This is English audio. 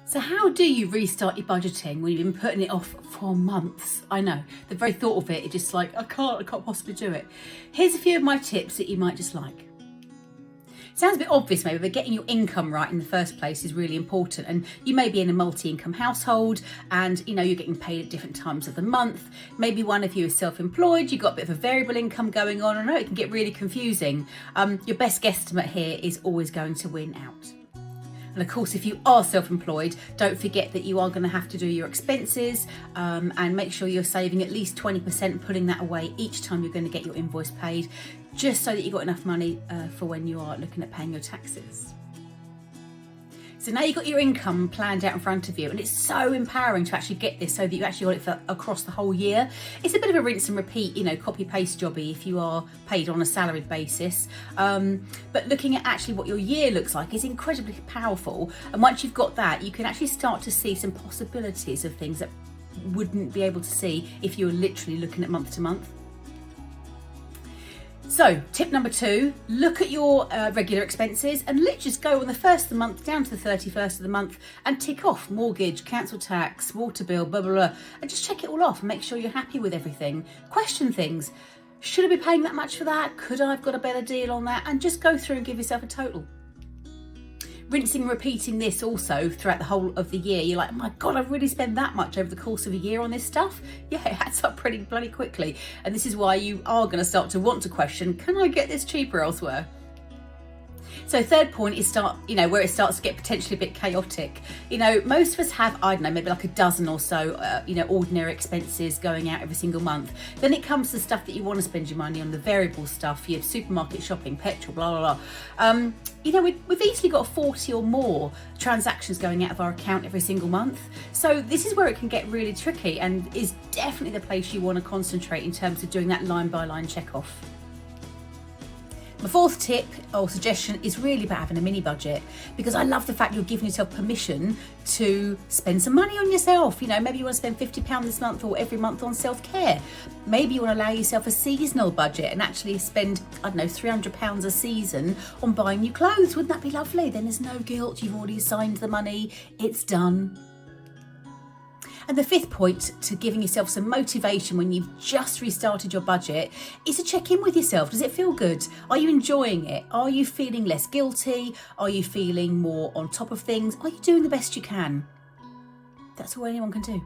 So how do you restart your budgeting when you've been putting it off for months? I know, the very thought of it, it's just like, I can't possibly do it. Here's a few of my tips that you might just like. Sounds a bit obvious maybe, but getting your income right in the first place is really important. And you may be in a multi-income household and you're getting paid at different times of the month. Maybe one of you is self-employed, you've got a bit of a variable income going on. I know it can get really confusing. Your best guesstimate here is always going to win out. And of course, if you are self-employed, don't forget that you are going to have to do your expenses and make sure you're saving at least 20%, putting that away each time you're going to get your invoice paid, just so that you've got enough money for when you are looking at paying your taxes. So now you've got your income planned out in front of you, and it's so empowering to actually get this so that you actually got it for across the whole year. It's a bit of a rinse and repeat, copy paste jobby if you are paid on a salaried basis. But looking at actually what your year looks like is incredibly powerful. And once you've got that, you can actually start to see some possibilities of things that wouldn't be able to see if you were literally looking at month to month. So tip number 2, look at your regular expenses and let's just go on the 1st of the month down to the 31st of the month and tick off mortgage, council tax, water bill, blah, blah, blah, and just check it all off and make sure you're happy with everything. Question things. Should I be paying that much for that? Could I have got a better deal on that? And just go through and give yourself a total. Rinsing and repeating this also throughout the whole of the year. You're like, oh my God, I've really spent that much over the course of a year on this stuff. Yeah, it adds up pretty bloody quickly. And this is why you are going to start to want to question, can I get this cheaper elsewhere? So third point is where it starts to get potentially a bit chaotic. Most of us have, I don't know, maybe like a dozen or so, ordinary expenses going out every single month. Then it comes to stuff that you want to spend your money on, the variable stuff, your supermarket shopping, petrol, blah, blah, blah. We've easily got 40 or more transactions going out of our account every single month. So this is where it can get really tricky and is definitely the place you want to concentrate in terms of doing that line by line check off. My fourth tip or suggestion is really about having a mini budget, because I love the fact you're giving yourself permission to spend some money on yourself. Maybe you want to spend £50 this month or every month on self-care. Maybe you want to allow yourself a seasonal budget and actually spend, £300 a season on buying new clothes. Wouldn't that be lovely? Then there's no guilt. You've already assigned the money. It's done. And the fifth point to giving yourself some motivation when you've just restarted your budget is to check in with yourself. Does it feel good? Are you enjoying it? Are you feeling less guilty? Are you feeling more on top of things? Are you doing the best you can? That's all anyone can do.